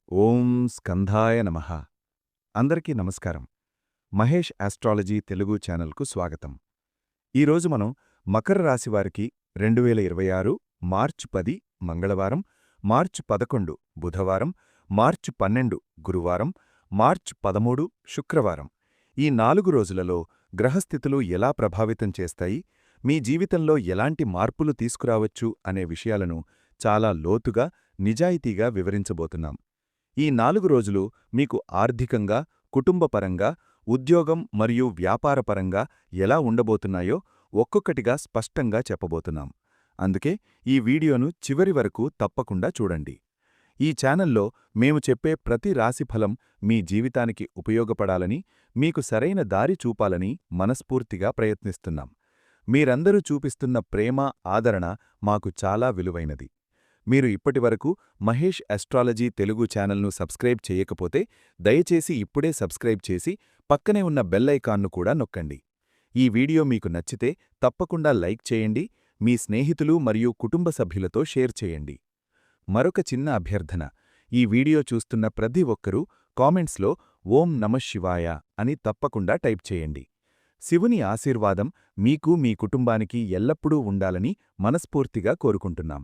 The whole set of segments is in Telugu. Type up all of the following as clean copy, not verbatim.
ఓం స్కంధాయ నమః. అందరికీ నమస్కారం. మహేష్ ఆస్ట్రాలజీ తెలుగు ఛానల్కు స్వాగతం. ఈరోజు మనం మకర రాశి వారికి 2026 మార్చి 10 మంగళవారం, మార్చి 11 బుధవారం, మార్చి 12 గురువారం, మార్చి 13 శుక్రవారం ఈ 4 రోజులలో గ్రహస్థితులు ఎలా ప్రభావితం చేస్తాయి, మీ జీవితంలో ఎలాంటి మార్పులు తీసుకురావచ్చు అనే విషయాలను చాలా లోతుగా, నిజాయితీగా వివరించబోతున్నాం. ఈ 4 రోజులు మీకు ఆర్థికంగా, కుటుంబపరంగా, ఉద్యోగం మరియు వ్యాపారపరంగా ఎలా ఉండబోతున్నాయో ఒక్కొక్కటిగా స్పష్టంగా చెప్పబోతున్నాం. అందుకే ఈ వీడియోను చివరి వరకు తప్పకుండా చూడండి. ఈ ఛానల్లో మేము చెప్పే ప్రతి రాశిఫలం మీ జీవితానికి ఉపయోగపడాలని, మీకు సరైన దారి చూపాలని మనస్ఫూర్తిగా ప్రయత్నిస్తున్నాం. మీరందరూ చూపిస్తున్న ప్రేమ, ఆదరణ మాకు చాలా విలువైనది. మీరు ఇప్పటివరకు మహేష్ ఆస్ట్రాలజీ తెలుగు ఛానల్ను సబ్స్క్రైబ్ చేయకపోతే దయచేసి ఇప్పుడే సబ్స్క్రైబ్ చేసి పక్కనే ఉన్న బెల్ ఐకాన్ను కూడా నొక్కండి. ఈ వీడియో మీకు నచ్చితే తప్పకుండా లైక్ చేయండి, మీ స్నేహితులు మరియు కుటుంబ సభ్యులతో షేర్ చేయండి. మరొక చిన్న అభ్యర్థన, ఈ వీడియో చూస్తున్న ప్రతి ఒక్కరూ కామెంట్స్లో ఓం నమఃశివాయ అని తప్పకుండా టైప్ చేయండి. శివుని ఆశీర్వాదం మీకు, మీ కుటుంబానికి ఎల్లప్పుడూ ఉండాలని మనస్ఫూర్తిగా కోరుకుంటున్నాం.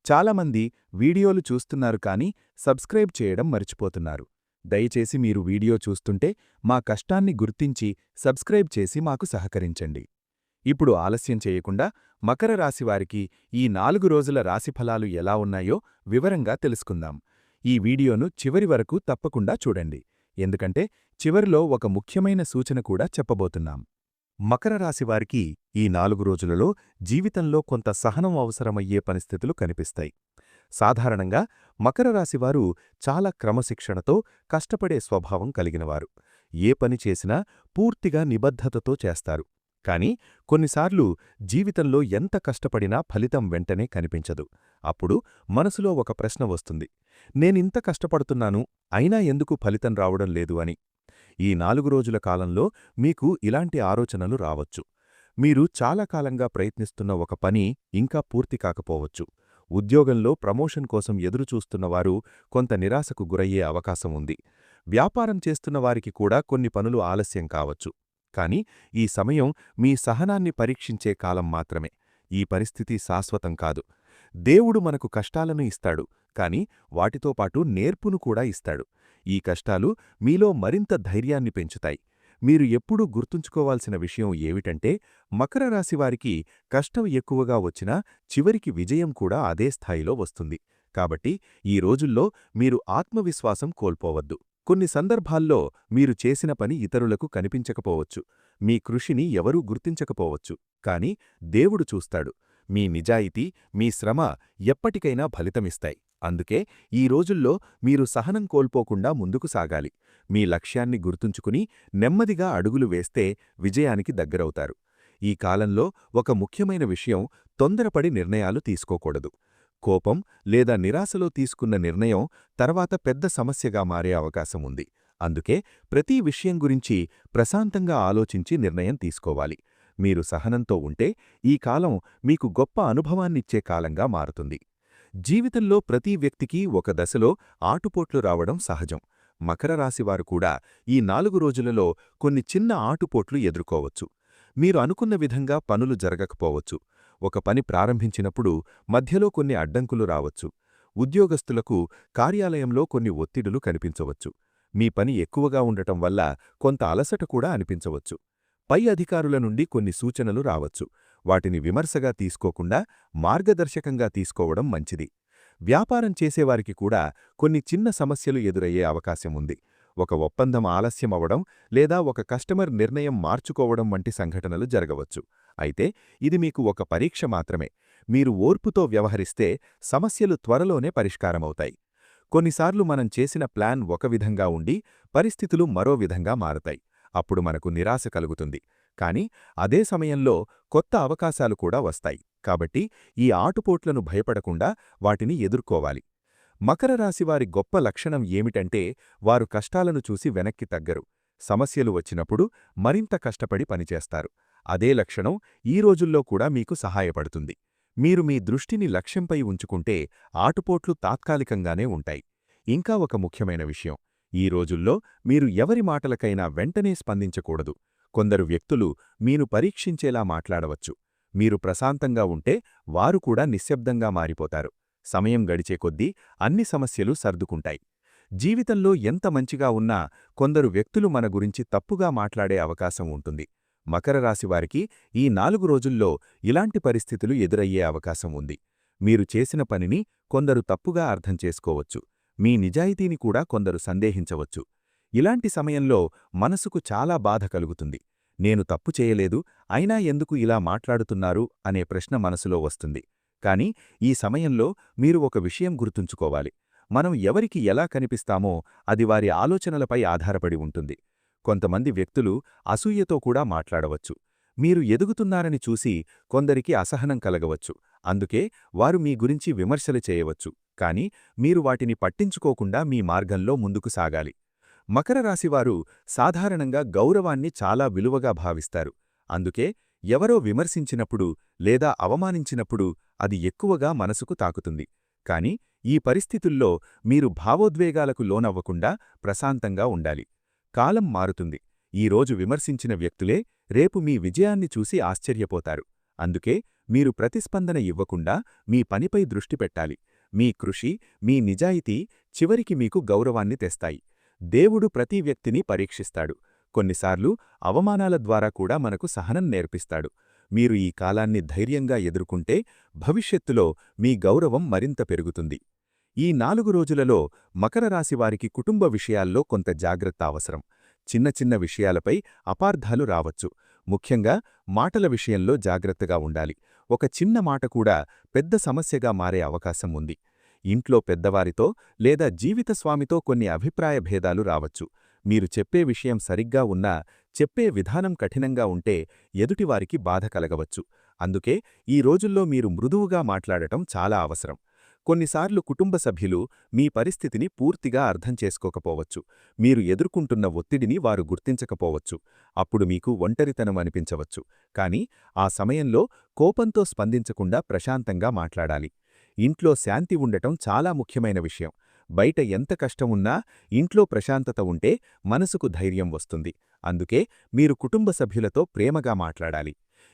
చాలామంది వీడియోలు చూస్తున్నారు కానీ సబ్స్క్రైబ్ చేయడం మర్చిపోతున్నారు. దయచేసి మీరు వీడియో చూస్తుంటే మా కష్టాన్ని గుర్తించి సబ్స్క్రైబ్ చేసి మాకు సహకరించండి. ఇప్పుడు ఆలస్యం చేయకుండా మకర రాశివారికి ఈ 4 రోజుల రాశిఫలాలు ఎలా ఉన్నాయో వివరంగా తెలుసుకుందాం. ఈ వీడియోను చివరి వరకు తప్పకుండా చూడండి, ఎందుకంటే చివరిలో ఒక ముఖ్యమైన సూచన కూడా చెప్పబోతున్నాం. మకర రాశివారికి ఈ 4 రోజులలో జీవితంలో కొంత సహనం అవసరమయ్యే పరిస్థితులు కనిపిస్తాయి. సాధారణంగా మకర రాశివారు చాలా క్రమశిక్షణతో, కష్టపడే స్వభావం కలిగినవారు. ఏ పని చేసినా పూర్తిగా నిబద్ధతతో చేస్తారు. కాని కొన్నిసార్లు జీవితంలో ఎంత కష్టపడినా ఫలితం వెంటనే కనిపించదు. అప్పుడు మనసులో ఒక ప్రశ్న వస్తుంది, నేనింత కష్టపడుతున్నాను, అయినా ఎందుకు ఫలితం రావడం లేదు అని. ఈ 4 రోజుల కాలంలో మీకు ఇలాంటి ఆలోచనలు రావచ్చు. మీరు చాలా కాలంగా ప్రయత్నిస్తున్న ఒక పని ఇంకా పూర్తి కాకపోవచ్చు. ఉద్యోగంలో ప్రమోషన్ కోసం ఎదురుచూస్తున్నవారు కొంత నిరాశకు గురయ్యే అవకాశం ఉంది. వ్యాపారం చేస్తున్నవారికి కూడా కొన్ని పనులు ఆలస్యం కావచ్చు. కాని ఈ సమయం మీ సహనాన్ని పరీక్షించే కాలం మాత్రమే. ఈ పరిస్థితి శాశ్వతం కాదు. దేవుడు మనకు కష్టాలను ఇస్తాడు, కాని వాటితో పాటు నేర్పును కూడా ఇస్తాడు. ఈ కష్టాలు మీలో మరింత ధైర్యాన్ని పెంచుతాయి. మీరు ఎప్పుడూ గుర్తుంచుకోవాల్సిన విషయం ఏమిటంటే, మకర రాశివారికి కష్టం ఎక్కువగా వచ్చినా చివరికి విజయం కూడా అదే స్థాయిలో వస్తుంది. కాబట్టి ఈ రోజుల్లో మీరు ఆత్మవిశ్వాసం కోల్పోవద్దు. కొన్ని సందర్భాల్లో మీరు చేసిన పని ఇతరులకు కనిపించకపోవచ్చు, మీ కృషిని ఎవరూ గుర్తించకపోవచ్చు, కాని దేవుడు చూస్తాడు. మీ నిజాయితీ, మీ శ్రమ ఎప్పటికైనా ఫలితమిస్తాయి. అందుకే ఈ రోజుల్లో మీరు సహనం కోల్పోకుండా ముందుకు సాగాలి. మీ లక్ష్యాన్ని గుర్తుంచుకుని నెమ్మదిగా అడుగులు వేస్తే విజయానికి దగ్గరవుతారు. ఈ కాలంలో ఒక ముఖ్యమైన విషయం, తొందరపడి నిర్ణయాలు తీసుకోకూడదు. కోపం లేదా నిరాశలో తీసుకున్న నిర్ణయం తర్వాత పెద్ద సమస్యగా మారే అవకాశం ఉంది. అందుకే ప్రతి విషయం గురించి ప్రశాంతంగా ఆలోచించి నిర్ణయం తీసుకోవాలి. మీరు సహనంతో ఉంటే ఈ కాలం మీకు గొప్ప అనుభవాన్నిచ్చే కాలంగా మారుతుంది. జీవితంలో ప్రతి వ్యక్తికి ఒక దశలో ఆటుపోట్లు రావడం సహజం. మకర రాశివారు కూడా ఈ 4 రోజులలో కొన్ని చిన్న ఆటుపోట్లు ఎదుర్కోవచ్చు. మీరు అనుకున్న విధంగా పనులు జరగకపోవచ్చు. ఒక పని ప్రారంభించినప్పుడు మధ్యలో కొన్ని అడ్డంకులు రావచ్చు. ఉద్యోగస్తులకు కార్యాలయంలో కొన్ని ఒత్తిడులు కనిపించవచ్చు. మీ పని ఎక్కువగా ఉండటం వల్ల కొంత అలసట కూడా అనిపించవచ్చు. పై అధికారుల నుండి కొన్ని సూచనలు రావచ్చు. వాటిని విమర్శగా తీసుకోకుండా మార్గదర్శకంగా తీసుకోవడం మంచిది. వ్యాపారం చేసేవారికి కూడా కొన్ని చిన్న సమస్యలు ఎదురయ్యే అవకాశం ఉంది. ఒక ఒప్పందం ఆలస్యమవడం లేదా ఒక కస్టమర్ నిర్ణయం మార్చుకోవడం వంటి సంఘటనలు జరగవచ్చు. అయితే ఇది మీకు ఒక పరీక్ష మాత్రమే. మీరు ఓర్పుతో వ్యవహరిస్తే సమస్యలు త్వరలోనే పరిష్కారమవుతాయి. కొన్నిసార్లు మనం చేసిన ప్లాన్ ఒక విధంగా ఉండి పరిస్థితులు మరో విధంగా మారతాయి. అప్పుడు మనకు నిరాశ కలుగుతుంది. కాని అదే సమయంలో కొత్త అవకాశాలు కూడా వస్తాయి. కాబట్టి ఈ ఆటుపోట్లను భయపడకుండా వాటిని ఎదుర్కోవాలి. మకర రాశివారి గొప్ప లక్షణం ఏమిటంటే, వారు కష్టాలను చూసి వెనక్కి తగ్గరు. సమస్యలు వచ్చినప్పుడు మరింత కష్టపడి పనిచేస్తారు. అదే లక్షణం ఈ రోజుల్లో కూడా మీకు సహాయపడుతుంది. మీరు మీ దృష్టిని లక్ష్యంపై ఉంచుకుంటే ఆటుపోట్లు తాత్కాలికంగానే ఉంటాయి. ఇంకా ఒక ముఖ్యమైన విషయం, ఈ రోజుల్లో మీరు ఎవరి మాటలకైనా వెంటనే స్పందించకూడదు. కొందరు వ్యక్తులు మీను పరీక్షించేలా మాట్లాడవచ్చు. మీరు ప్రశాంతంగా ఉంటే వారు కూడా నిశ్శబ్దంగా మారిపోతారు. సమయం గడిచే కొద్దీ అన్ని సమస్యలు సర్దుకుంటాయి. జీవితంలో ఎంత మంచిగా ఉన్నా కొందరు వ్యక్తులు మన గురించి తప్పుగా మాట్లాడే అవకాశం ఉంటుంది. మకర రాశివారికి ఈ 4 రోజుల్లో ఇలాంటి పరిస్థితులు ఎదురయ్యే అవకాశం ఉంది. మీరు చేసిన పనిని కొందరు తప్పుగా అర్థం చేసుకోవచ్చు. మీ నిజాయితీని కూడా కొందరు సందేహించవచ్చు. ఇలాంటి సమయంలో మనసుకు చాలా బాధ కలుగుతుంది. నేను తప్పు చేయలేదు, అయినా ఎందుకు ఇలా మాట్లాడుతున్నారు అనే ప్రశ్న మనసులో వస్తుంది. కాని ఈ సమయంలో మీరు ఒక విషయం గుర్తుంచుకోవాలి. మనం ఎవరికి ఎలా కనిపిస్తామో అది వారి ఆలోచనలపై ఆధారపడి ఉంటుంది. కొంతమంది వ్యక్తులు అసూయతో కూడా మాట్లాడవచ్చు. మీరు ఎదుగుతున్నారని చూసి కొందరికి అసహనం కలగవచ్చు. అందుకే వారు మీ గురించి విమర్శలు చేయవచ్చు. కాని మీరు వాటిని పట్టించుకోకుండా మీ మార్గంలో ముందుకు సాగాలి. మకర రాశివారు సాధారణంగా గౌరవాన్ని చాలా విలువగా భావిస్తారు. అందుకే ఎవరో విమర్శించినప్పుడు లేదా అవమానించినప్పుడు అది ఎక్కువగా మనసుకు తాకుతుంది. కాని ఈ పరిస్థితుల్లో మీరు భావోద్వేగాలకు లోనవ్వకుండా ప్రశాంతంగా ఉండాలి. కాలం మారుతుంది. ఈరోజు విమర్శించిన వ్యక్తులే రేపు మీ విజయాన్ని చూసి ఆశ్చర్యపోతారు. అందుకే మీరు ప్రతిస్పందన ఇవ్వకుండా మీ పనిపై దృష్టి పెట్టాలి. మీ కృషి, మీ నిజాయితీ చివరికి మీకు గౌరవాన్ని తెస్తాయి. దేవుడు ప్రతి వ్యక్తిని పరీక్షిస్తాడు. కొన్నిసార్లు అవమానాల ద్వారా కూడా మనకు సహనం నేర్పిస్తాడు. మీరు ఈ కాలాన్ని ధైర్యంగా ఎదుర్కొంటే భవిష్యత్తులో మీ గౌరవం మరింత పెరుగుతుంది. ఈ 4 రోజులలో మకర రాశివారికి కుటుంబ విషయాల్లో కొంత జాగ్రత్త అవసరం. చిన్న చిన్న విషయాలపై అపార్థాలు రావచ్చు. ముఖ్యంగా మాటల విషయంలో జాగ్రత్తగా ఉండాలి. ఒక చిన్న మాట కూడా పెద్ద సమస్యగా మారే అవకాశం ఉంది. ఇంట్లో పెద్దవారితో లేదా జీవితస్వామితో కొన్ని అభిప్రాయ భేదాలు రావచ్చు. మీరు చెప్పే విషయం సరిగ్గా ఉన్నా చెప్పే విధానం కఠినంగా ఉంటే ఎదుటివారికి బాధ కలగవచ్చు. అందుకే ఈ రోజుల్లో మీరు మృదువుగా మాట్లాడటం చాలా అవసరం. కొన్నిసార్లు కుటుంబ సభ్యులు మీ పరిస్థితిని పూర్తిగా అర్థం చేసుకోకపోవచ్చు. మీరు ఎదుర్కొంటున్న ఒత్తిడిని వారు గుర్తించకపోవచ్చు. అప్పుడు మీకు ఒంటరితనం అనిపించవచ్చు. కాని ఆ సమయంలో కోపంతో స్పందించకుండా ప్రశాంతంగా మాట్లాడాలి. ఇంట్లో శాంతి ఉండటం చాలా ముఖ్యమైన విషయం. బయట ఎంత కష్టమున్నా ఇంట్లో ప్రశాంతత ఉంటే మనసుకు ధైర్యం వస్తుంది. అందుకే మీరు కుటుంబ సభ్యులతో ప్రేమగా మాట్లాడాలి.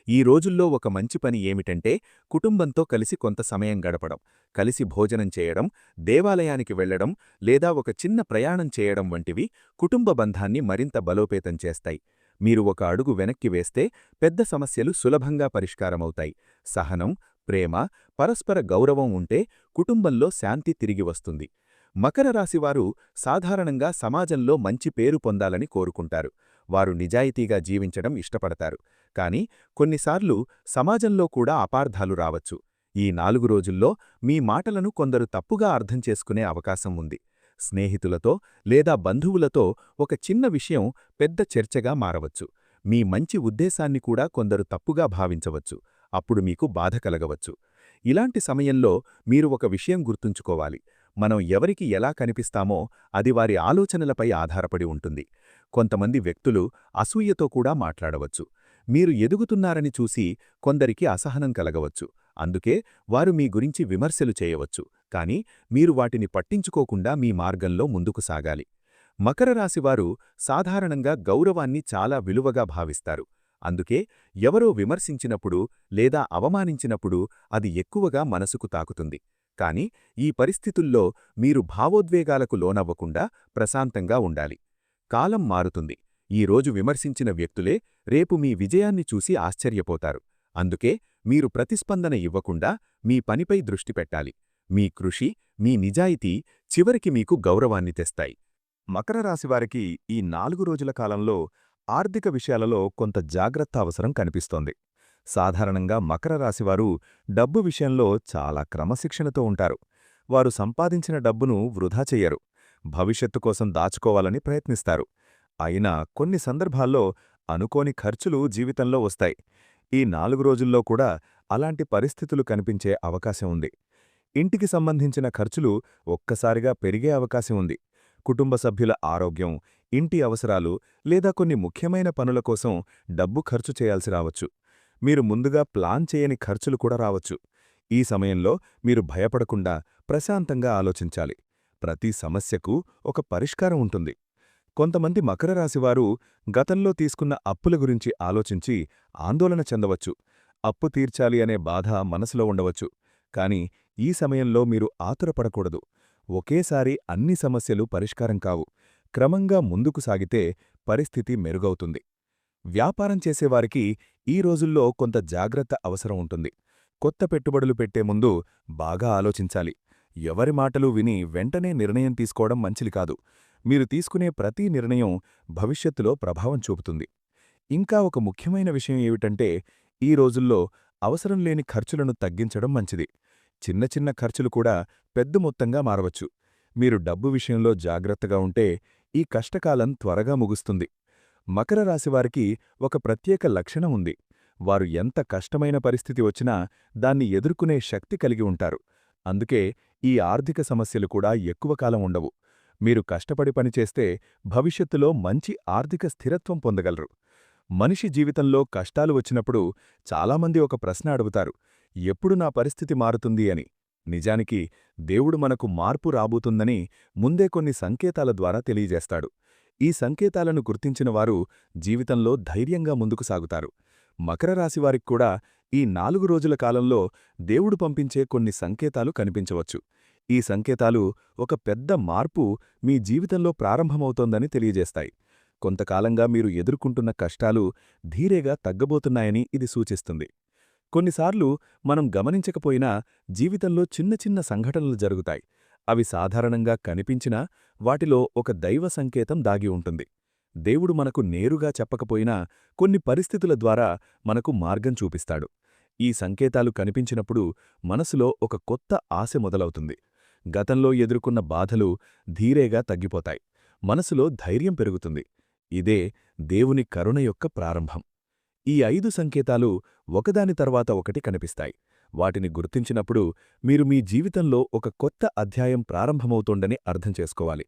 ఈ రోజుల్లో ఒక మంచి పని ఏమిటంటే కుటుంబంతో కలిసి కొంత సమయం గడపడం, కలిసి భోజనం చేయడం, దేవాలయానికి వెళ్లడం లేదా ఒక చిన్న ప్రయాణం చేయడం వంటివి కుటుంబ బంధాన్ని మరింత బలోపేతం చేస్తాయి. మీరు ఒక అడుగు వెనక్కి వేస్తే పెద్ద సమస్యలు సులభంగా పరిష్కారమవుతాయి. సహనం, ప్రేమ, పరస్పర గౌరవం ఉంటే కుటుంబంలో శాంతి తిరిగి వస్తుంది. మకర రాశివారు సాధారణంగా సమాజంలో మంచి పేరు పొందాలని కోరుకుంటారు. వారు నిజాయితీగా జీవించడం ఇష్టపడతారు. కాని కొన్నిసార్లు సమాజంలో కూడా అపార్థాలు రావచ్చు. ఈ 4 రోజుల్లో మీ మాటలను కొందరు తప్పుగా అర్థం చేసుకునే అవకాశం ఉంది. స్నేహితులతో లేదా బంధువులతో ఒక చిన్న విషయం పెద్ద చర్చగా మారవచ్చు. మీ మంచి ఉద్దేశాన్ని కూడా కొందరు తప్పుగా భావించవచ్చు. అప్పుడు మీకు బాధ కలగవచ్చు. ఇలాంటి సమయంలో మీరు ఒక విషయం గుర్తుంచుకోవాలి. మనం ఎవరికి ఎలా కనిపిస్తామో అది వారి ఆలోచనలపై ఆధారపడి ఉంటుంది. కొంతమంది వ్యక్తులు అసూయతో కూడా మాట్లాడవచ్చు. మీరు ఎదుగుతున్నారని చూసి కొందరికి అసహనం కలగవచ్చు. అందుకే వారు మీ గురించి విమర్శలు చేయవచ్చు. కాని మీరు వాటిని పట్టించుకోకుండా మీ మార్గంలో ముందుకు సాగాలి. మకర రాశివారు సాధారణంగా గౌరవాన్ని చాలా విలువగా భావిస్తారు. అందుకే ఎవరో విమర్శించినప్పుడు లేదా అవమానించినప్పుడు అది ఎక్కువగా మనసుకు తాకుతుంది. కాని ఈ పరిస్థితుల్లో మీరు భావోద్వేగాలకు లోనవ్వకుండా ప్రశాంతంగా ఉండాలి. కాలం మారుతుంది. ఈ రోజు విమర్శించిన వ్యక్తులే రేపు మీ విజయాన్ని చూసి ఆశ్చర్యపోతారు. అందుకే మీరు ప్రతిస్పందన ఇవ్వకుండా మీ పనిపై దృష్టి పెట్టాలి. మీ కృషి, మీ నిజాయితీ చివరికి మీకు గౌరవాన్ని తెస్తాయి. మకర రాశివారికి ఈ 4 రోజుల కాలంలో ఆర్థిక విషయాలలో కొంత జాగ్రత్త అవసరం కనిపిస్తోంది. సాధారణంగా మకర రాశివారు డబ్బు విషయంలో చాలా క్రమశిక్షణతో ఉంటారు. వారు సంపాదించిన డబ్బును వృధా చెయ్యరు. భవిష్యత్తు కోసం దాచుకోవాలని ప్రయత్నిస్తారు. అయినా కొన్ని సందర్భాల్లో అనుకోని ఖర్చులు జీవితంలో వస్తాయి. ఈ 4 రోజుల్లో కూడా అలాంటి పరిస్థితులు కనిపించే అవకాశం ఉంది. ఇంటికి సంబంధించిన ఖర్చులు ఒక్కసారిగా పెరిగే అవకాశం ఉంది. కుటుంబ సభ్యుల ఆరోగ్యం, ఇంటి అవసరాలు లేదా కొన్ని ముఖ్యమైన పనుల కోసం డబ్బు ఖర్చు చేయాల్సి రావచ్చు. మీరు ముందుగా ప్లాన్ చేయని ఖర్చులు కూడా రావచ్చు. ఈ సమయంలో మీరు భయపడకుండా ప్రశాంతంగా ఆలోచించాలి. ప్రతి సమస్యకు ఒక పరిష్కారం ఉంటుంది. కొంతమంది మకర రాశివారు గతంలో తీసుకున్న అప్పుల గురించి ఆలోచించి ఆందోళన చెందవచ్చు. అప్పు తీర్చాలి అనే బాధ మనసులో ఉండవచ్చు. కాని ఈ సమయంలో మీరు ఆతురపడకూడదు. ఒకేసారి అన్ని సమస్యలు పరిష్కారం కావు. క్రమంగా ముందుకు సాగితే పరిస్థితి మెరుగవుతుంది. వ్యాపారం చేసేవారికి ఈ రోజుల్లో కొంత జాగ్రత్త అవసరం ఉంటుంది. కొత్త పెట్టుబడులు పెట్టే ముందు బాగా ఆలోచించాలి. ఎవరి మాటలు విని వెంటనే నిర్ణయం తీసుకోవడం మంచిది కాదు. మీరు తీసుకునే ప్రతి నిర్ణయం భవిష్యత్తులో ప్రభావం చూపుతుంది. ఇంకా ఒక ముఖ్యమైన విషయం ఏమిటంటే, ఈ రోజుల్లో అవసరం లేని ఖర్చులను తగ్గించడం మంచిది. చిన్న చిన్న ఖర్చులు కూడా పెద్ద మొత్తంగా మారవచ్చు. మీరు డబ్బు విషయంలో జాగ్రత్తగా ఉంటే ఈ కష్టకాలం త్వరగా ముగుస్తుంది. మకర రాశివారికి ఒక ప్రత్యేక లక్షణం ఉంది. వారు ఎంత కష్టమైన పరిస్థితి వచ్చినా దాన్ని ఎదుర్కొనే శక్తి కలిగి ఉంటారు. అందుకే ఈ ఆర్థిక సమస్యలు కూడా ఎక్కువ కాలం ఉండవు. మీరు కష్టపడి పనిచేస్తే భవిష్యత్తులో మంచి ఆర్థిక స్థిరత్వం పొందగలరు. మనిషి జీవితంలో కష్టాలు వచ్చినప్పుడు చాలామంది ఒక ప్రశ్న అడుగుతారు, ఎప్పుడు నా పరిస్థితి మారుతుంది అని. నిజానికి దేవుడు మనకు మార్పు రాబోతుందని ముందే కొన్ని సంకేతాల ద్వారా తెలియజేస్తాడు. ఈ సంకేతాలను గుర్తించినవారు జీవితంలో ధైర్యంగా ముందుకు సాగుతారు. మకర రాశివారికి కూడా ఈ 4 రోజుల కాలంలో దేవుడు పంపించే కొన్ని సంకేతాలు కనిపించవచ్చు. ఈ సంకేతాలు ఒక పెద్ద మార్పు మీ జీవితంలో ప్రారంభమవుతోందని తెలియజేస్తాయి. కొంతకాలంగా మీరు ఎదుర్కొంటున్న కష్టాలు ధీరేగా తగ్గబోతున్నాయని ఇది సూచిస్తుంది. కొన్నిసార్లు మనం గమనించకపోయినా జీవితంలో చిన్న చిన్న సంఘటనలు జరుగుతాయి. అవి సాధారణంగా కనిపించినా వాటిలో ఒక దైవ సంకేతం దాగి ఉంటుంది. దేవుడు మనకు నేరుగా చెప్పకపోయినా కొన్ని పరిస్థితుల ద్వారా మనకు మార్గం చూపిస్తాడు. ఈ సంకేతాలు కనిపించినప్పుడు మనసులో ఒక కొత్త ఆశ మొదలవుతుంది. గతంలో ఎదుర్కొన్న బాధలు ధీరేగా తగ్గిపోతాయి. మనసులో ధైర్యం పెరుగుతుంది. ఇదే దేవుని కరుణ యొక్క ప్రారంభం. ఈ 5 సంకేతాలు ఒకదాని తర్వాత ఒకటి కనిపిస్తాయి. వాటిని గుర్తించినప్పుడు మీరు మీ జీవితంలో ఒక కొత్త అధ్యాయం ప్రారంభమవుతోందని అర్థం చేసుకోవాలి.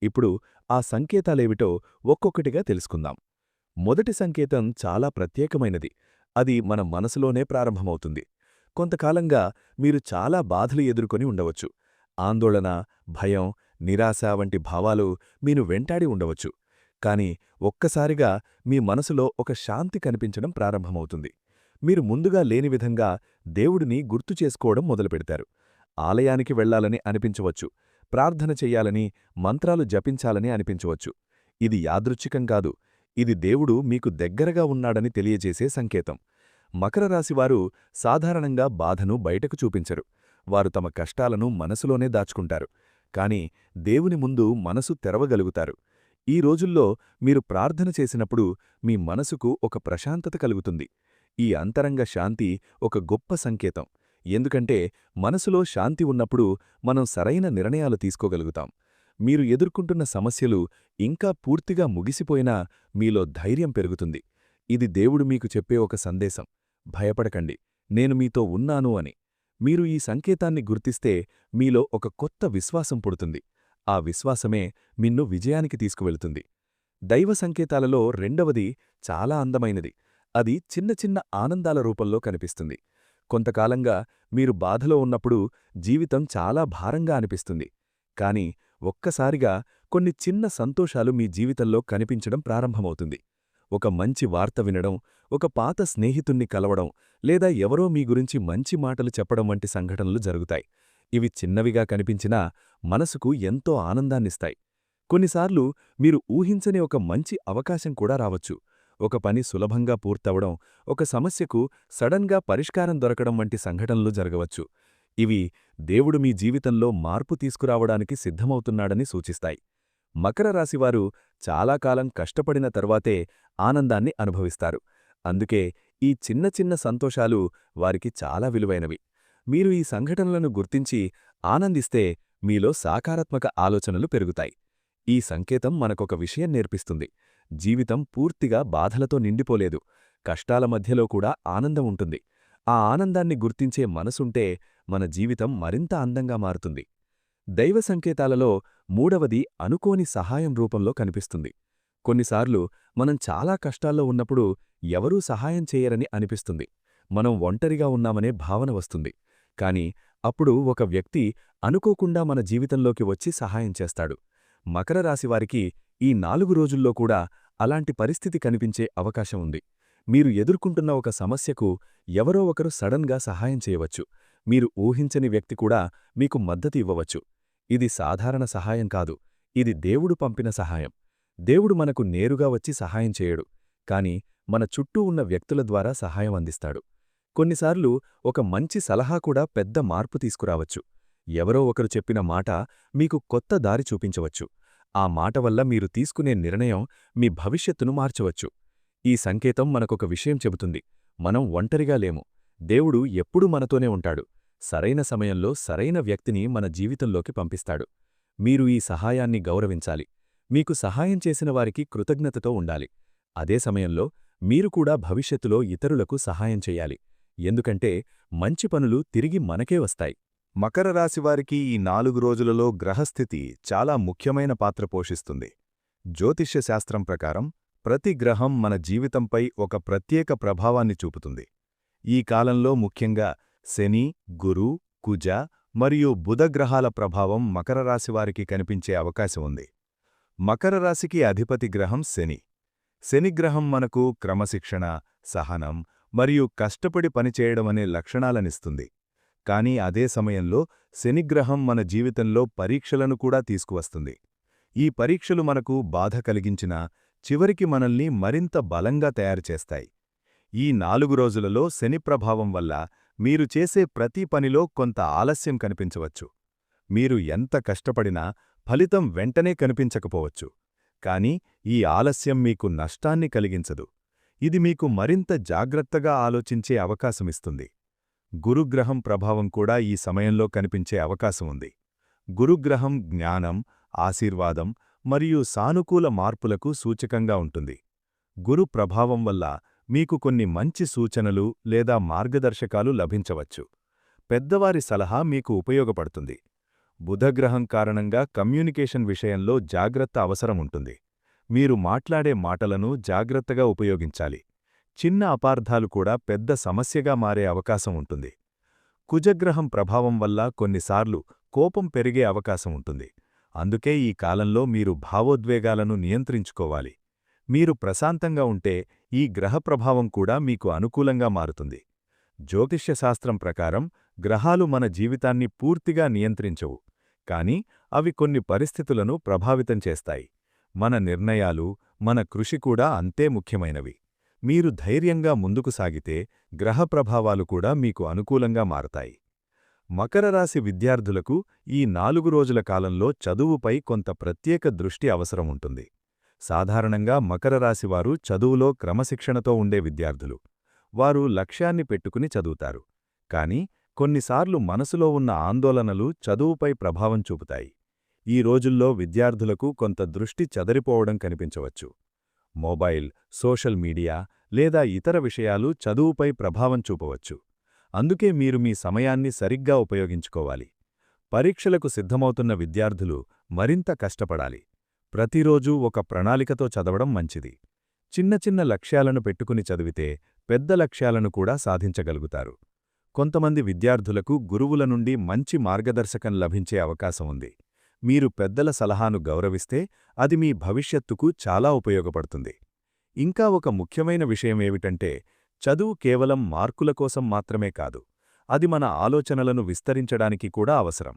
ఇప్పుడు ఆ సంకేతాలేమిటో ఒక్కొక్కటిగా తెలుసుకుందాం. మొదటి సంకేతం చాలా ప్రత్యేకమైనది. అది మన మనసులోనే ప్రారంభమవుతుంది. కొంతకాలంగా మీరు చాలా బాధలు ఎదుర్కొని ఉండవచ్చు. ఆందోళన, భయం, నిరాశ వంటి భావాలు మీను వెంటాడి ఉండవచ్చు. కాని ఒక్కసారిగా మీ మనసులో ఒక శాంతి కనిపించడం ప్రారంభమవుతుంది. మీరు ముందుగా లేని విధంగా దేవుడిని గుర్తు చేసుకోవడం మొదలుపెడతారు. ఆలయానికి వెళ్లాలని అనిపించవచ్చు. ప్రార్థన చెయ్యాలని, మంత్రాలు జపించాలని అనిపించవచ్చు. ఇది యాదృచ్ఛికం కాదు. ఇది దేవుడు మీకు దగ్గరగా ఉన్నాడని తెలియజేసే సంకేతం. మకర రాశివారు సాధారణంగా బాధను బయటకు చూపించరు. వారు తమ కష్టాలను మనసులోనే దాచుకుంటారు. కాని దేవుని ముందు మనసు తెరవగలుగుతారు. ఈ రోజుల్లో మీరు ప్రార్థన చేసినప్పుడు మీ మనసుకు ఒక ప్రశాంతత కలుగుతుంది. ఈ అంతరంగ శాంతి ఒక గొప్ప సంకేతం. ఎందుకంటే మనసులో శాంతి ఉన్నప్పుడు మనం సరైన నిర్ణయాలు తీసుకోగలుగుతాం. మీరు ఎదుర్కొంటున్న సమస్యలు ఇంకా పూర్తిగా ముగిసిపోయినా మీలో ధైర్యం పెరుగుతుంది. ఇది దేవుడు మీకు చెప్పే ఒక సందేశం. భయపడకండి, నేను మీతో ఉన్నాను అని. మీరు ఈ సంకేతాన్ని గుర్తిస్తే మీలో ఒక కొత్త విశ్వాసం పుడుతుంది. ఆ విశ్వాసమే మిన్ను విజయానికి తీసుకువెళుతుంది. దైవ సంకేతాలలో రెండవది చాలా అందమైనది. అది చిన్న చిన్న ఆనందాల రూపంలో కనిపిస్తుంది. కొంతకాలంగా మీరు బాధలో ఉన్నప్పుడు జీవితం చాలా భారంగా అనిపిస్తుంది. కాని ఒక్కసారిగా కొన్ని చిన్న సంతోషాలు మీ జీవితంలో కనిపించడం ప్రారంభమవుతుంది. ఒక మంచి వార్త వినడం, ఒక పాత స్నేహితుణ్ణి కలవడం, లేదా ఎవరో మీ గురించి మంచి మాటలు చెప్పడం వంటి సంఘటనలు జరుగుతాయి. ఇవి చిన్నవిగా కనిపించినా మనసుకు ఎంతో ఆనందాన్నిస్తాయి. కొన్నిసార్లు మీరు ఊహించని ఒక మంచి అవకాశం కూడా రావచ్చు. ఒక పని సులభంగా పూర్తవడం, ఒక సమస్యకు సడన్గా పరిష్కారం దొరకడం వంటి సంఘటనలు జరగవచ్చు. ఇవి దేవుడు మీ జీవితంలో మార్పు తీసుకురావడానికి సిద్ధమవుతున్నాడని సూచిస్తాయి. మకర రాశివారు చాలా కాలం కష్టపడిన తరువాతే ఆనందాన్ని అనుభవిస్తారు. అందుకే ఈ చిన్న చిన్న సంతోషాలు వారికి చాలా విలువైనవి. మీరు ఈ సంఘటనలను గుర్తించి ఆనందిస్తే మీలో సకారాత్మక ఆలోచనలు పెరుగుతాయి. ఈ సంకేతం మనకొక విషయం నేర్పిస్తుంది. జీవితం పూర్తిగా బాధలతో నిండిపోలేదు. కష్టాల మధ్యలో కూడా ఆనందం ఉంటుంది. ఆ ఆనందాన్ని గుర్తించే మనసుంటే మన జీవితం మరింత అందంగా మారుతుంది. దైవ సంకేతాలలో మూడవది అనుకోని సహాయం రూపంలో కనిపిస్తుంది. కొన్నిసార్లు మనం చాలా కష్టాల్లో ఉన్నప్పుడు ఎవరూ సహాయం చేయరని అనిపిస్తుంది. మనం ఒంటరిగా ఉన్నామనే భావన వస్తుంది. కాని అప్పుడు ఒక వ్యక్తి అనుకోకుండా మన జీవితంలోకి వచ్చి సహాయం చేస్తాడు. మకర రాశివారికి ఈ 4 రోజుల్లో కూడా అలాంటి పరిస్థితి కనిపించే అవకాశం ఉంది. మీరు ఎదుర్కొంటున్న ఒక సమస్యకు ఎవరో ఒకరు సడన్గా సహాయం చేయవచ్చు. మీరు ఊహించని వ్యక్తి కూడా మీకు మద్దతు ఇవ్వవచ్చు. ఇది సాధారణ సహాయం కాదు, ఇది దేవుడు పంపిన సహాయం. దేవుడు మనకు నేరుగా వచ్చి సహాయం చేయడు, కాని మన చుట్టూ ఉన్న వ్యక్తుల ద్వారా సహాయం అందిస్తాడు. కొన్నిసార్లు ఒక మంచి సలహా కూడా పెద్ద మార్పు తీసుకురావచ్చు. ఎవరో ఒకరు చెప్పిన మాట మీకు కొత్త దారి చూపించవచ్చు. ఆ మాట వల్ల మీరు తీసుకునే నిర్ణయం మీ భవిష్యత్తును మార్చవచ్చు. ఈ సంకేతం మనకొక విషయం చెబుతుంది: మనం ఒంటరిగా లేము. దేవుడు ఎప్పుడూ మనతోనే ఉంటాడు. సరైన సమయంలో సరైన వ్యక్తిని మన జీవితంలోకి పంపిస్తాడు. మీరు ఈ సహాయాన్ని గౌరవించాలి. మీకు సహాయం చేసిన వారికి కృతజ్ఞతతో ఉండాలి. అదే సమయంలో మీరు కూడా భవిష్యత్తులో ఇతరులకు సహాయం చెయ్యాలి. ఎందుకంటే మంచి పనులు తిరిగి మనకే వస్తాయి. మకర రాశివారికి ఈ 4 రోజులలో గ్రహస్థితి చాలా ముఖ్యమైన పాత్ర పోషిస్తుంది. జ్యోతిష్య శాస్త్రం ప్రకారం ప్రతి గ్రహం మన జీవితంపై ఒక ప్రత్యేక ప్రభావాన్ని చూపుతుంది. ఈ కాలంలో ముఖ్యంగా శని, గురు, కుజ మరియు బుధ గ్రహాల ప్రభావం మకర రాశివారికి కనిపించే అవకాశం ఉంది. మకర రాశికి అధిపతి గ్రహం శని. శనిగ్రహం మనకు క్రమశిక్షణ, సహనం మరియు కష్టపడి పనిచేయడమనే లక్షణాలనిస్తుంది. కానీ అదే సమయంలో శనిగ్రహం మన జీవితంలో పరీక్షలను కూడా తీసుకువస్తుంది. ఈ పరీక్షలు మనకు బాధ కలిగించినా చివరికి మనల్ని మరింత బలంగా తయారుచేస్తాయి. ఈ 4 రోజులలో శని ప్రభావం వల్ల మీరు చేసే ప్రతి పనిలో కొంత ఆలస్యం కనిపించవచ్చు. మీరు ఎంత కష్టపడినా ఫలితం వెంటనే కనిపించకపోవచ్చు. కాని ఈ ఆలస్యం మీకు నష్టాన్ని కలిగించదు. ఇది మీకు మరింత జాగ్రత్తగా ఆలోచించే అవకాశమిస్తుంది. గురుగ్రహం ప్రభావం కూడా ఈ సమయంలో కనిపించే అవకాశం ఉంది. గురుగ్రహం జ్ఞానం, ఆశీర్వాదం మరియు సానుకూల మార్పులకు సూచకంగా ఉంటుంది. గురు ప్రభావం వల్ల మీకు కొన్ని మంచి సూచనలు లేదా మార్గదర్శకాలు లభించవచ్చు. పెద్దవారి సలహా మీకు ఉపయోగపడుతుంది. బుధగ్రహం కారణంగా కమ్యూనికేషన్ విషయంలో జాగ్రత్త అవసరముంటుంది. మీరు మాట్లాడే మాటలను జాగ్రత్తగా ఉపయోగించాలి. చిన్న అపార్థాలు కూడా పెద్ద సమస్యగా మారే అవకాశం ఉంటుంది. కుజగ్రహం ప్రభావం వల్ల కొన్నిసార్లు కోపం పెరిగే అవకాశం ఉంటుంది. అందుకే ఈ కాలంలో మీరు భావోద్వేగాలను నియంత్రించుకోవాలి. మీరు ప్రశాంతంగా ఉంటే ఈ గ్రహ ప్రభావం కూడా మీకు అనుకూలంగా మారుతుంది. జ్యోతిష్యశాస్త్రం ప్రకారం గ్రహాలు మన జీవితాన్ని పూర్తిగా నియంత్రించవు, కాని అవి కొన్ని పరిస్థితులను ప్రభావితం చేస్తాయి. మన నిర్ణయాలు, మన కృషి కూడా అంతే ముఖ్యమైనవి. మీరు ధైర్యంగా ముందుకు సాగితే గ్రహ ప్రభావాలు కూడా మీకు అనుకూలంగా మారతాయి. మకర రాశి విద్యార్థులకు ఈ 4 రోజుల కాలంలో చదువుపై కొంత ప్రత్యేక దృష్టి అవసరముంటుంది. సాధారణంగా మకర రాశివారు చదువులో క్రమశిక్షణతో ఉండే విద్యార్థులు. వారు లక్ష్యాన్ని పెట్టుకుని చదువుతారు. కాని కొన్నిసార్లు మనసులో ఉన్న ఆందోళనలు చదువుపై ప్రభావం చూపుతాయి. ఈ రోజుల్లో విద్యార్థులకు కొంత దృష్టి చెదరిపోవడం కనిపించవచ్చు. మొబైల్, సోషల్ మీడియా లేదా ఇతర విషయాలు చదువుపై ప్రభావం చూపవచ్చు. అందుకే మీరు మీ సమయాన్ని సరిగ్గా ఉపయోగించుకోవాలి. పరీక్షలకు సిద్ధమవుతున్న విద్యార్థులు మరింత కష్టపడాలి. ప్రతిరోజూ ఒక ప్రణాళికతో చదవడం మంచిది. చిన్న చిన్న లక్ష్యాలను పెట్టుకుని చదివితే పెద్ద లక్ష్యాలను కూడా సాధించగలుగుతారు. కొంతమంది విద్యార్థులకు గురువుల నుండి మంచి మార్గదర్శకం లభించే అవకాశం ఉంది. మీరు పెద్దల సలహాను గౌరవిస్తే అది మీ భవిష్యత్తుకు చాలా ఉపయోగపడుతుంది. ఇంకా ఒక ముఖ్యమైన విషయమేమిటంటే, చదువు కేవలం మార్కుల కోసం మాత్రమే కాదు, అది మన ఆలోచనలను విస్తరించడానికి కూడా అవసరం.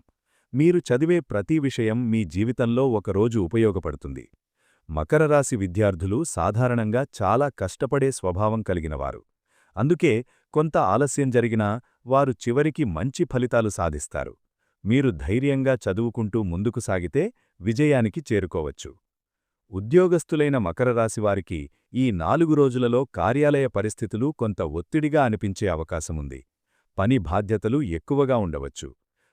మీరు చదివే ప్రతి విషయం మీ జీవితంలో ఒకరోజు ఉపయోగపడుతుంది. మకర రాశి విద్యార్థులు సాధారణంగా చాలా కష్టపడే స్వభావం కలిగినవారు. అందుకే కొంత ఆలస్యం జరిగినా వారు చివరికి మంచి ఫలితాలు సాధిస్తారు. మీరు ధైర్యంగా చదువుకుంటూ ముందుకు సాగితే విజయానికి చేరుకోవచ్చు. ఉద్యోగస్తులైన మకర రాశివారికి ఈ 4 రోజులలో కార్యాలయ పరిస్థితులు కొంత ఒత్తిడిగా అనిపించే అవకాశముంది. పని బాధ్యతలు ఎక్కువగా ఉండవచ్చు.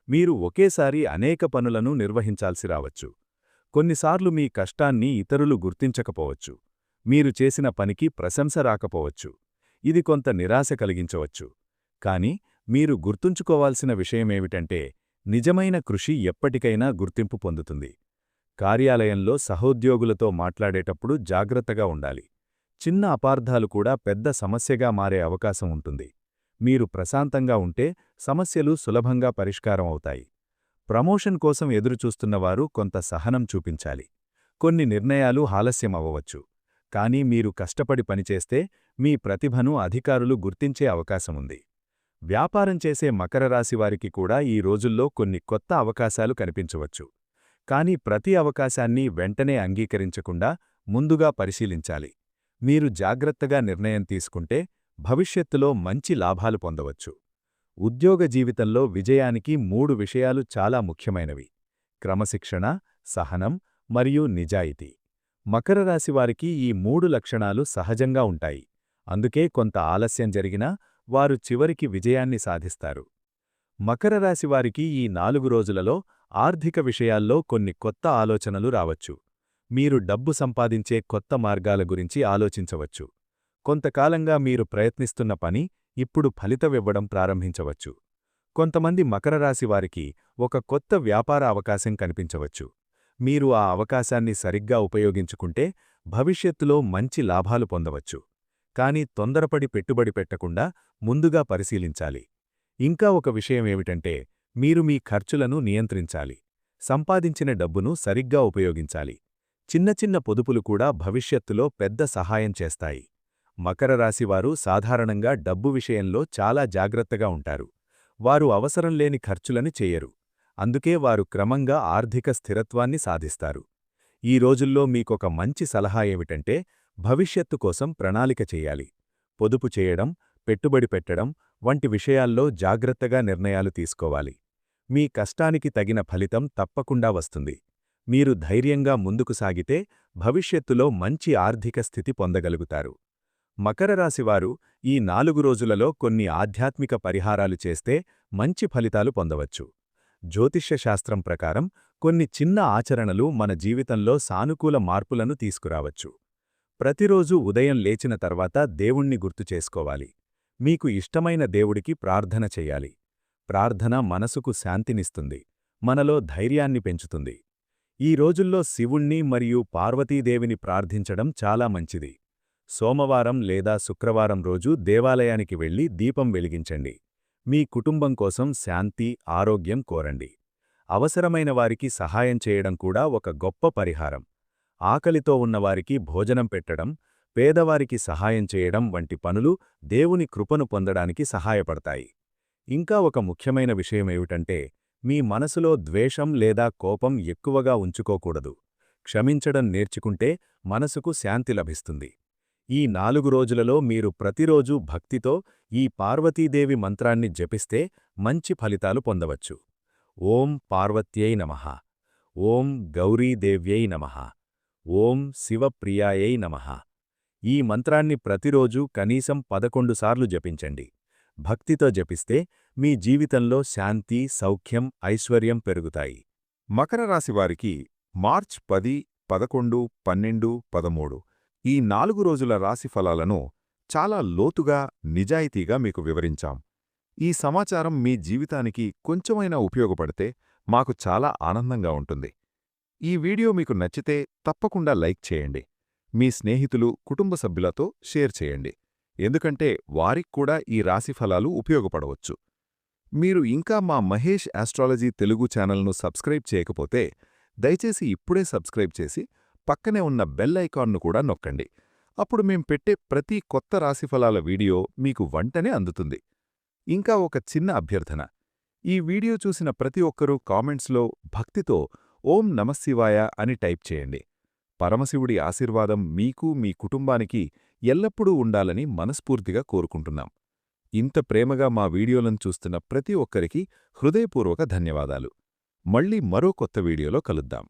మీరు ఒకేసారి అనేక పనులను నిర్వహించాల్సి రావచ్చు. కొన్నిసార్లు మీ కష్టాన్ని ఇతరులు గుర్తించకపోవచ్చు. మీరు చేసిన పనికి ప్రశంస రాకపోవచ్చు. ఇది కొంత నిరాశ కలిగించవచ్చు. కాని మీరు గుర్తుంచుకోవాల్సిన విషయమేమిటంటే, నిజమైన కృషి ఎప్పటికైనా గుర్తింపు పొందుతుంది. కార్యాలయంలో సహోద్యోగులతో మాట్లాడేటప్పుడు జాగ్రత్తగా ఉండాలి. చిన్న అపార్థాలు కూడా పెద్ద సమస్యగా మారే అవకాశం ఉంటుంది. మీరు ప్రశాంతంగా ఉంటే సమస్యలు సులభంగా పరిష్కారం అవుతాయి. ప్రమోషన్ కోసం ఎదురుచూస్తున్నవారు కొంత సహనం చూపించాలి. కొన్ని నిర్ణయాలు ఆలస్యమవ్వవచ్చు. కానీ మీరు కష్టపడి పనిచేస్తే మీ ప్రతిభను అధికారులు గుర్తించే అవకాశముంది. వ్యాపారం చేసే మకర రాశివారికి కూడా ఈ రోజుల్లో కొన్ని కొత్త అవకాశాలు కనిపించవచ్చు. కానీ ప్రతి అవకాశాన్ని వెంటనే అంగీకరించకుండా ముందుగా పరిశీలించాలి. మీరు జాగ్రత్తగా నిర్ణయం తీసుకుంటే భవిష్యత్తులో మంచి లాభాలు పొందవచ్చు. ఉద్యోగ జీవితంలో విజయానికి 3 విషయాలు చాలా ముఖ్యమైనవి: క్రమశిక్షణ, సహనం మరియు నిజాయితీ. మకర రాశివారికి ఈ 3 లక్షణాలు సహజంగా ఉంటాయి. అందుకే కొంత ఆలస్యం జరిగినా వారు చివరికి విజయాన్ని సాధిస్తారు. మకర రాశివారికి ఈ 4 రోజులలో ఆర్థిక విషయాల్లో కొన్ని కొత్త ఆలోచనలు రావచ్చు. మీరు డబ్బు సంపాదించే కొత్త మార్గాల గురించి ఆలోచించవచ్చు. కొంతకాలంగా మీరు ప్రయత్నిస్తున్న పని ఇప్పుడు ఫలితమివ్వడం ప్రారంభించవచ్చు. కొంతమంది మకర రాశివారికి ఒక కొత్త వ్యాపార అవకాశం కనిపించవచ్చు. మీరు ఆ అవకాశాన్ని సరిగ్గా ఉపయోగించుకుంటే భవిష్యత్తులో మంచి లాభాలు పొందవచ్చు. కానీ తొందరపడి పెట్టుబడి పెట్టకుండా ముందుగా పరిశీలించాలి. ఇంకా ఒక విషయమేమిటంటే, మీరు మీ ఖర్చులను నియంత్రించాలి. సంపాదించిన డబ్బును సరిగ్గా ఉపయోగించాలి. చిన్న చిన్న పొదుపులు కూడా భవిష్యత్తులో పెద్ద సహాయం చేస్తాయి. మకర రాశివారు సాధారణంగా డబ్బు విషయంలో చాలా జాగ్రత్తగా ఉంటారు. వారు అవసరం లేని ఖర్చులను చేయరు. అందుకే వారు క్రమంగా ఆర్థిక స్థిరత్వాన్ని సాధిస్తారు. ఈ రోజుల్లో మీకొక మంచి సలహా ఏమిటంటే, భవిష్యత్తు కోసం ప్రణాళిక చెయ్యాలి. పొదుపు చేయడం, పెట్టుబడి పెట్టడం వంటి విషయాల్లో జాగ్రత్తగా నిర్ణయాలు తీసుకోవాలి. మీ కష్టానికి తగిన ఫలితం తప్పకుండా వస్తుంది. మీరు ధైర్యంగా ముందుకు సాగితే భవిష్యత్తులో మంచి ఆర్థిక స్థితి పొందగలుగుతారు. మకర రాశివారు ఈ 4 రోజులలో కొన్ని ఆధ్యాత్మిక పరిహారాలు చేస్తే మంచి ఫలితాలు పొందవచ్చు. జ్యోతిష్య శాస్త్రం ప్రకారం కొన్ని చిన్న ఆచరణలు మన జీవితంలో సానుకూల మార్పులను తీసుకురావచ్చు. ప్రతిరోజూ ఉదయం లేచిన తర్వాత దేవుణ్ణి గుర్తు చేసుకోవాలి. మీకు ఇష్టమైన దేవుడికి ప్రార్థన చెయ్యాలి. ప్రార్థన మనసుకు శాంతినిస్తుంది, మనలో ధైర్యాన్ని పెంచుతుంది. ఈ రోజుల్లో శివుణ్ణి మరియు పార్వతీదేవిని ప్రార్థించడం చాలా మంచిది. సోమవారం లేదా శుక్రవారం రోజు దేవాలయానికి వెళ్లి దీపం వెలిగించండి. మీ కుటుంబం కోసం శాంతి, ఆరోగ్యం కోరండి. అవసరమైన వారికి సహాయం చేయడం కూడా ఒక గొప్ప పరిహారం. ఆకలితో ఉన్నవారికి భోజనం పెట్టడం, పేదవారికి సహాయం చేయడం వంటి పనులు దేవుని కృపను పొందడానికి సహాయపడతాయి. ఇంకా ఒక ముఖ్యమైన విషయమేమిటంటే, మీ మనసులో ద్వేషం లేదా కోపం ఎక్కువగా ఉంచుకోకూడదు. క్షమించడం నేర్చుకుంటే మనసుకు శాంతి లభిస్తుంది. ఈ 4 రోజులలో మీరు ప్రతిరోజూ భక్తితో ఈ పార్వతీదేవి మంత్రాన్ని జపిస్తే మంచి ఫలితాలు పొందవచ్చు. ఓం పార్వత్యై నమః. ఓం గౌరీదేవ్యై నమః. ఓం శివప్రియాయై నమః. ఈ మంత్రాన్ని ప్రతిరోజూ కనీసం 11 సార్లు జపించండి. భక్తితో జపిస్తే మీ జీవితంలో శాంతి, సౌఖ్యం, ఐశ్వర్యం పెరుగుతాయి. మకర రాశివారికి మార్చ్ 10, 11, 12, 13 ఈ 4 రోజుల రాశిఫలాలను చాలా లోతుగా, నిజాయితీగా మీకు వివరించాం. ఈ సమాచారం మీ జీవితానికి కొంచెమైనా ఉపయోగపడితే మాకు చాలా ఆనందంగా ఉంటుంది. ఈ వీడియో మీకు నచ్చితే తప్పకుండా లైక్ చేయండి. మీ స్నేహితులు, కుటుంబ సభ్యులతో షేర్ చేయండి. ఎందుకంటే వారికి కూడా ఈ రాశిఫలాలు ఉపయోగపడవచ్చు. మీరు ఇంకా మా మహేష్ ఆస్ట్రాలజీ తెలుగు ఛానల్ను సబ్స్క్రైబ్ చేయకపోతే దయచేసి ఇప్పుడే సబ్స్క్రైబ్ చేసి పక్కనే ఉన్న బెల్ ఐకాన్ను కూడా నొక్కండి. అప్పుడు మేం పెట్టే ప్రతి కొత్త రాశిఫలాల వీడియో మీకు వెంటనే అందుతుంది. ఇంకా ఒక చిన్న అభ్యర్థన. ఈ వీడియో చూసిన ప్రతి ఒక్కరూ కామెంట్స్లో భక్తితో ఓం నమఃశివాయ అని టైప్ చేయండి. పరమశివుడి ఆశీర్వాదం మీకు, మీ కుటుంబానికి ఎల్లప్పుడూ ఉండాలని మనస్ఫూర్తిగా కోరుకుంటున్నాం. ఇంత ప్రేమగా మా వీడియోలను చూస్తున్న ప్రతి ఒక్కరికి హృదయపూర్వక ధన్యవాదాలు. మళ్ళీ మరో కొత్త వీడియోలో కలుద్దాం.